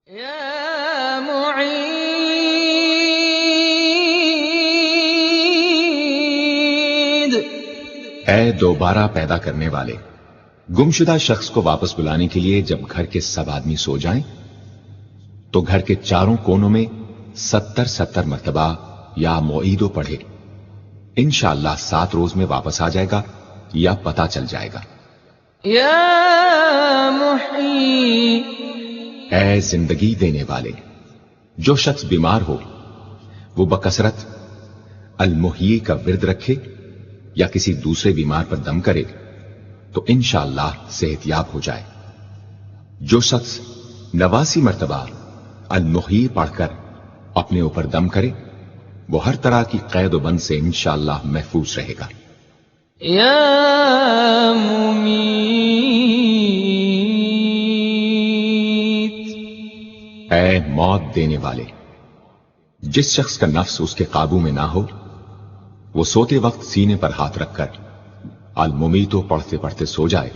یا معید، اے دوبارہ پیدا کرنے والے، گمشدہ شخص کو واپس بلانے کے لیے جب گھر کے سب آدمی سو جائیں تو گھر کے چاروں کونوں میں 70 مرتبہ یا معیدو پڑھے، انشاءاللہ 7 روز میں واپس آ جائے گا یا پتہ چل جائے گا۔ یا محیی، اے زندگی دینے والے، جو شخص بیمار ہو وہ بکثرت المحیی کا ورد رکھے یا کسی دوسرے بیمار پر دم کرے تو انشاءاللہ صحت یاب ہو جائے۔ جو شخص 89 مرتبہ المحیی پڑھ کر اپنے اوپر دم کرے وہ ہر طرح کی قید و بند سے انشاءاللہ محفوظ رہے گا۔ یا ممیت، اے موت دینے والے، جس شخص کا نفس اس کے قابو میں نہ ہو وہ سوتے وقت سینے پر ہاتھ رکھ کر الممیتو پڑھتے پڑھتے سو جائے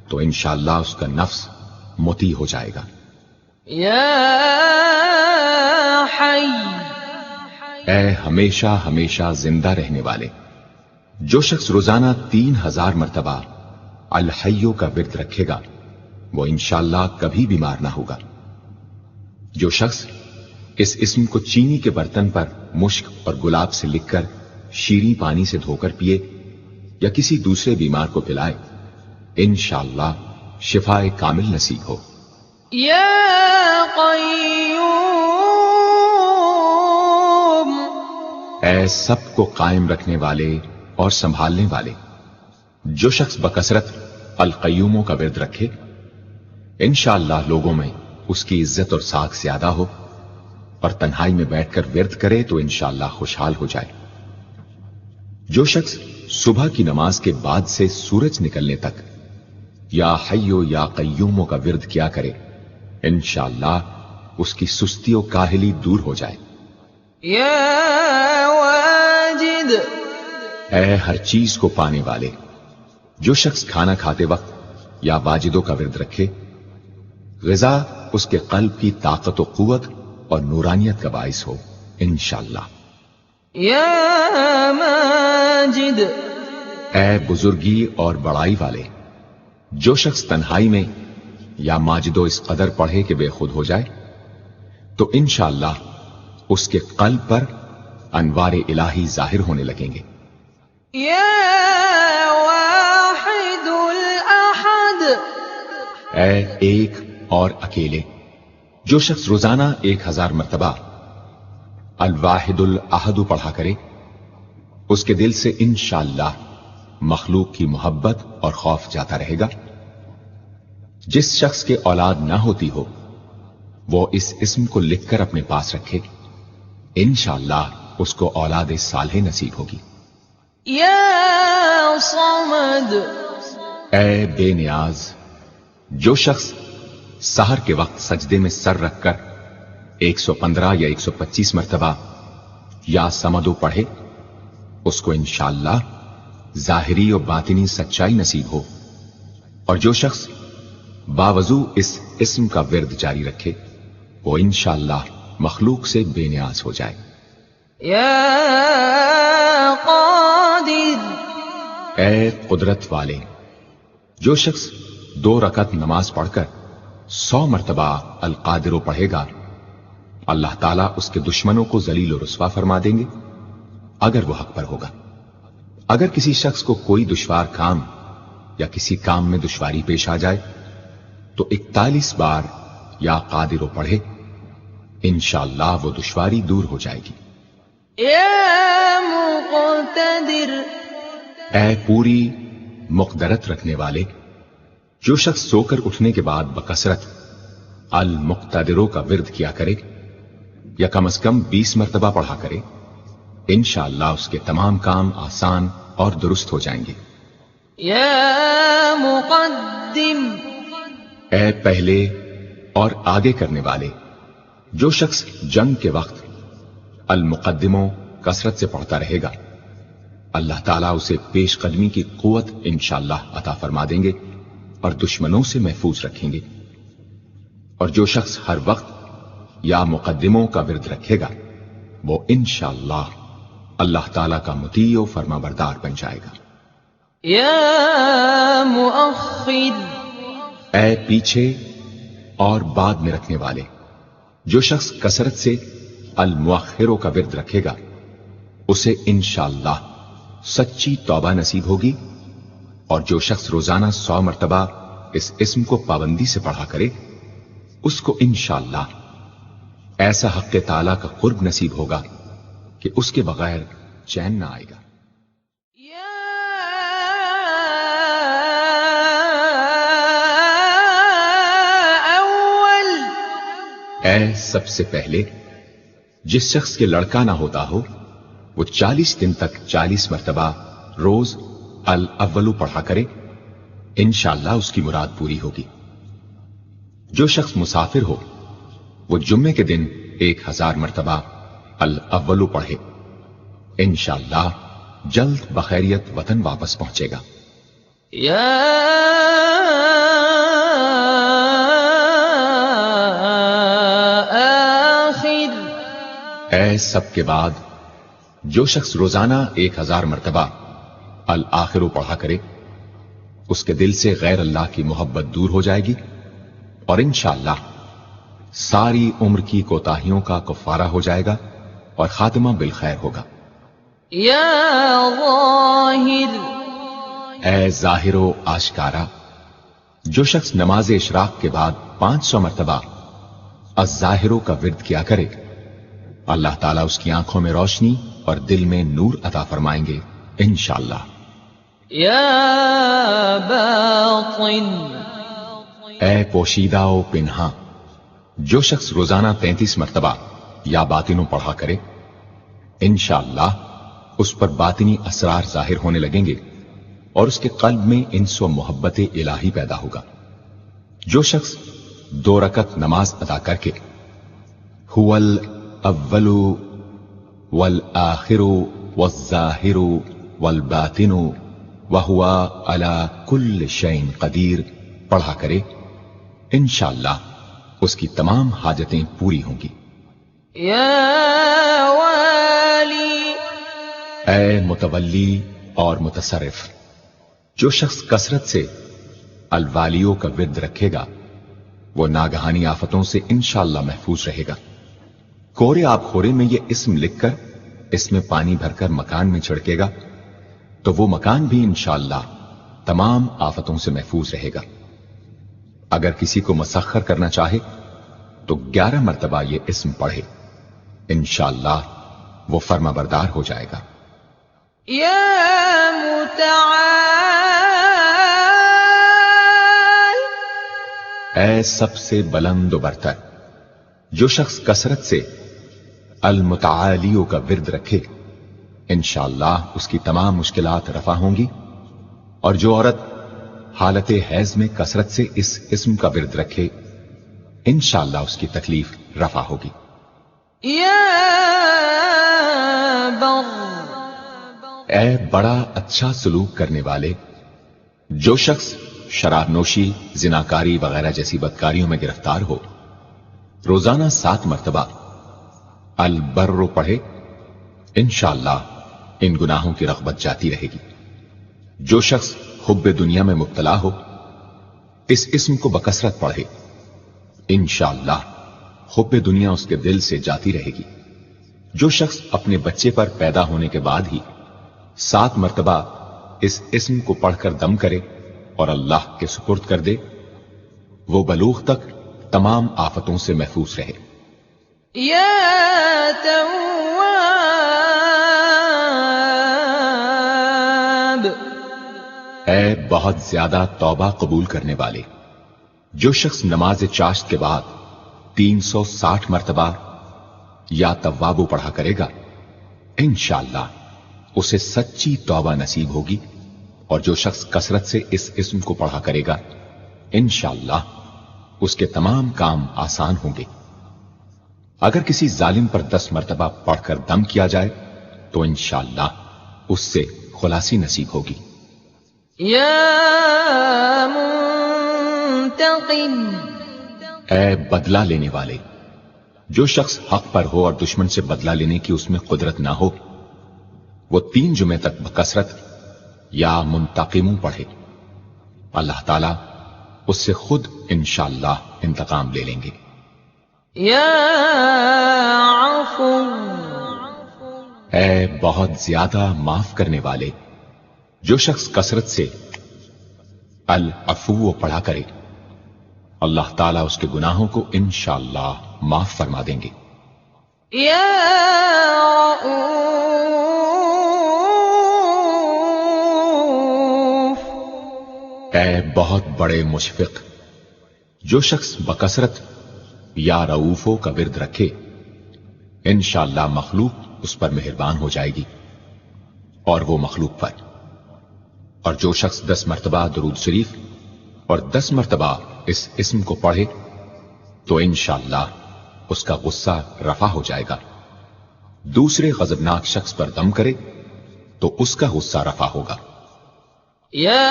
تو انشاءاللہ اس کا نفس مطیع ہو جائے گا۔ یا حی، اے ہمیشہ ہمیشہ زندہ رہنے والے، جو شخص روزانہ 3000 مرتبہ الحیو کا ورد رکھے گا وہ انشاءاللہ کبھی بیمار نہ ہوگا۔ جو شخص اس اسم کو چینی کے برتن پر مشک اور گلاب سے لکھ کر شیریں پانی سے دھو کر پیے یا کسی دوسرے بیمار کو پلائے انشاءاللہ شفاء کامل نصیب ہو۔ یا قیوم، اے سب کو قائم رکھنے والے اور سنبھالنے والے، جو شخص بکثرت القیوموں کا ورد رکھے انشاءاللہ لوگوں میں اس کی عزت اور ساکھ زیادہ ہو، اور تنہائی میں بیٹھ کر ورد کرے تو انشاءاللہ خوشحال ہو جائے۔ جو شخص صبح کی نماز کے بعد سے سورج نکلنے تک یا حیو یا قیوموں کا ورد کیا کرے انشاءاللہ اس کی سستی و کاہلی دور ہو جائے۔ یا واجد، اے ہر چیز کو پانے والے، جو شخص کھانا کھاتے وقت یا واجدوں کا ورد رکھے غذا اس کے قلب کی طاقت و قوت اور نورانیت کا باعث ہو انشاءاللہ۔ یا ماجد، اے بزرگی اور بڑائی والے، جو شخص تنہائی میں یا ماجدو اس قدر پڑھے کہ بے خود ہو جائے تو انشاءاللہ اس کے قلب پر انوار الہی ظاہر ہونے لگیں گے۔ یا واحد الاحد، اے ایک اور اکیلے، جو شخص روزانہ 1000 مرتبہ الواحد الاحد پڑھا کرے اس کے دل سے انشاءاللہ مخلوق کی محبت اور خوف جاتا رہے گا۔ جس شخص کے اولاد نہ ہوتی ہو وہ اس اسم کو لکھ کر اپنے پاس رکھے انشاءاللہ اس کو اولاد صالح نصیب ہوگی۔ یا صمد، اے بے نیاز، جو شخص سحر کے وقت سجدے میں سر رکھ کر 115 یا 125 مرتبہ یا سمدو پڑھے اس کو انشاءاللہ ظاہری و باطنی سچائی نصیب ہو، اور جو شخص باوضو اس اسم کا ورد جاری رکھے وہ انشاءاللہ مخلوق سے بے نیاز ہو جائے۔ یا قادر، اے قدرت والے، جو شخص 2 رکعت نماز پڑھ کر 100 مرتبہ القادر پڑھے گا اللہ تعالیٰ اس کے دشمنوں کو ذلیل و رسوا فرما دیں گے اگر وہ حق پر ہوگا۔ اگر کسی شخص کو کوئی دشوار کام یا کسی کام میں دشواری پیش آ جائے تو 41 بار یا قادر پڑھے انشاءاللہ وہ دشواری دور ہو جائے گی۔ یا مقتدر، اے پوری مقدرت رکھنے والے، جو شخص سو کر اٹھنے کے بعد بکثرت المقتدروں کا ورد کیا کرے یا کم از کم 20 مرتبہ پڑھا کرے انشاءاللہ اس کے تمام کام آسان اور درست ہو جائیں گے۔ یا مقدم، اے پہلے اور آگے کرنے والے، جو شخص جنگ کے وقت المقدموں کثرت سے پڑھتا رہے گا اللہ تعالیٰ اسے پیش قدمی کی قوت انشاءاللہ عطا فرما دیں گے اور دشمنوں سے محفوظ رکھیں گے۔ اور جو شخص ہر وقت یا مقدموں کا ورد رکھے گا وہ انشاءاللہ اللہ تعالیٰ کا مطیع و فرما بردار بن جائے گا۔ یا مؤخر، اے پیچھے اور بعد میں رکھنے والے، جو شخص کثرت سے المؤخروں کا ورد رکھے گا اسے انشاءاللہ سچی توبہ نصیب ہوگی، اور جو شخص روزانہ 100 مرتبہ اس اسم کو پابندی سے پڑھا کرے اس کو انشاءاللہ ایسا حق تعالیٰ کا قرب نصیب ہوگا کہ اس کے بغیر چین نہ آئے گا۔ یا اول، اے سب سے پہلے جس شخص کے لڑکا نہ ہوتا ہو وہ 40 دن تک 40 مرتبہ روز الاولو پڑھا کرے، انشاءاللہ اس کی مراد پوری ہوگی۔ جو شخص مسافر ہو وہ جمعے کے دن 1000 مرتبہ الاولو پڑھے، انشاءاللہ جلد بخیریت وطن واپس پہنچے گا۔ یا آخر، اے سب کے بعد جو شخص روزانہ 1000 مرتبہ الآخرو پڑھا کرے اس کے دل سے غیر اللہ کی محبت دور ہو جائے گی، اور انشاءاللہ ساری عمر کی کوتاہیوں کا کفارہ ہو جائے گا اور خاتمہ بالخیر ہوگا۔ یا ظاہر، اے ظاہر و آشکارا، جو شخص نماز اشراق کے بعد 500 مرتبہ الظاہرو کا ورد کیا کرے اللہ تعالیٰ اس کی آنکھوں میں روشنی اور دل میں نور عطا فرمائیں گے انشاءاللہ۔ یا باطن، اے پوشیدہ و پنہاں، جو شخص روزانہ 33 مرتبہ یا باطنوں پڑھا کرے انشاءاللہ اس پر باطنی اسرار ظاہر ہونے لگیں گے اور اس کے قلب میں انس و محبت الہی پیدا ہوگا۔ جو شخص 2 رکعت نماز ادا کر کے هو الاول والآخر والظاہر والباطن وهو على كل شيء قدیر پڑھا کرے انشاءاللہ اس کی تمام حاجتیں پوری ہوں گی۔ یا والی، اے متولی اور متصرف، جو شخص کثرت سے الوالیوں کا ورد رکھے گا وہ ناگہانی آفتوں سے انشاءاللہ محفوظ رہے گا۔ کورے آب خورے میں یہ اسم لکھ کر اس میں پانی بھر کر مکان میں چھڑکے گا تو وہ مکان بھی انشاءاللہ تمام آفتوں سے محفوظ رہے گا۔ اگر کسی کو مسخر کرنا چاہے تو 11 مرتبہ یہ اسم پڑھے، انشاءاللہ وہ فرما بردار ہو جائے گا۔ یا متعال، اے سب سے بلند و برتر، جو شخص کثرت سے المتعالیوں کا ورد رکھے انشاءاللہ اس کی تمام مشکلات رفع ہوں گی، اور جو عورت حالت حیض میں کثرت سے اس اسم کا ورد رکھے انشاءاللہ اس کی تکلیف رفع ہوگی۔ یا بر، اے بڑا اچھا سلوک کرنے والے، جو شخص شراب نوشی، زناکاری وغیرہ جیسی بدکاریوں میں گرفتار ہو روزانہ 7 مرتبہ البر پڑھے انشاءاللہ ان گناہوں کی رغبت جاتی رہے گی۔ جو شخص حب دنیا میں مبتلا ہو اس اسم کو بکثرت پڑھے انشاءاللہ حب دنیا اس کے دل سے جاتی رہے گی۔ جو شخص اپنے بچے پر پیدا ہونے کے بعد ہی 7 مرتبہ اس اسم کو پڑھ کر دم کرے اور اللہ کے سپرد کر دے وہ بلوغ تک تمام آفتوں سے محفوظ رہے۔ یا تواب، اے بہت زیادہ توبہ قبول کرنے والے، جو شخص نماز چاشت کے بعد 360 مرتبہ یا توابو پڑھا کرے گا انشاءاللہ اسے سچی توبہ نصیب ہوگی، اور جو شخص کثرت سے اس اسم کو پڑھا کرے گا انشاءاللہ اس کے تمام کام آسان ہوں گے۔ اگر کسی ظالم پر 10 مرتبہ پڑھ کر دم کیا جائے تو انشاءاللہ اس سے خلاصی نصیب ہوگی۔ یا منتقم، اے بدلہ لینے والے، جو شخص حق پر ہو اور دشمن سے بدلہ لینے کی اس میں قدرت نہ ہو، وہ 3 جمعے تک بکثرت یا منتقموں پڑھے، اللہ تعالیٰ اس سے خود انشاءاللہ انتقام لے لیں گے۔ یا عفو، اے بہت زیادہ معاف کرنے والے، جو شخص کثرت سے العفو پڑھا کرے، اللہ تعالیٰ اس کے گناہوں کو انشاءاللہ معاف فرما دیں گے۔ یا رؤوف، اے بہت بڑے مشفق، جو شخص بکثرت یا رؤوفوں کا ورد رکھے، انشاءاللہ مخلوق اس پر مہربان ہو جائے گی اور وہ مخلوق پر۔ اور جو شخص 10 مرتبہ درود شریف اور 10 مرتبہ اس اسم کو پڑھے تو انشاءاللہ اس کا غصہ رفع ہو جائے گا۔ دوسرے غضبناک شخص پر دم کرے تو اس کا غصہ رفع ہوگا۔ یا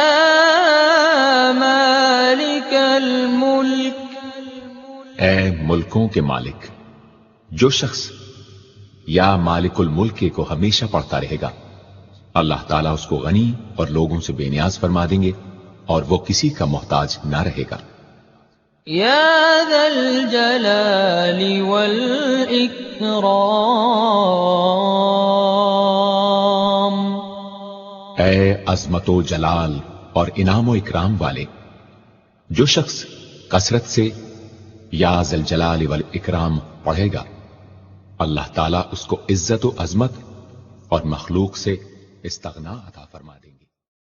مالک الملک، اے ملکوں کے مالک، جو شخص یا مالک الملک کو ہمیشہ پڑھتا رہے گا، اللہ تعالیٰ اس کو غنی اور لوگوں سے بے نیاز فرما دیں گے اور وہ کسی کا محتاج نہ رہے گا۔ یا ذا الجلال والاکرام، اے عظمت و جلال اور انعام و اکرام والے، جو شخص کثرت سے یا ذا الجلال والاکرام پڑھے گا، اللہ تعالیٰ اس کو عزت و عظمت اور مخلوق سے استغنا عطا فرما دے۔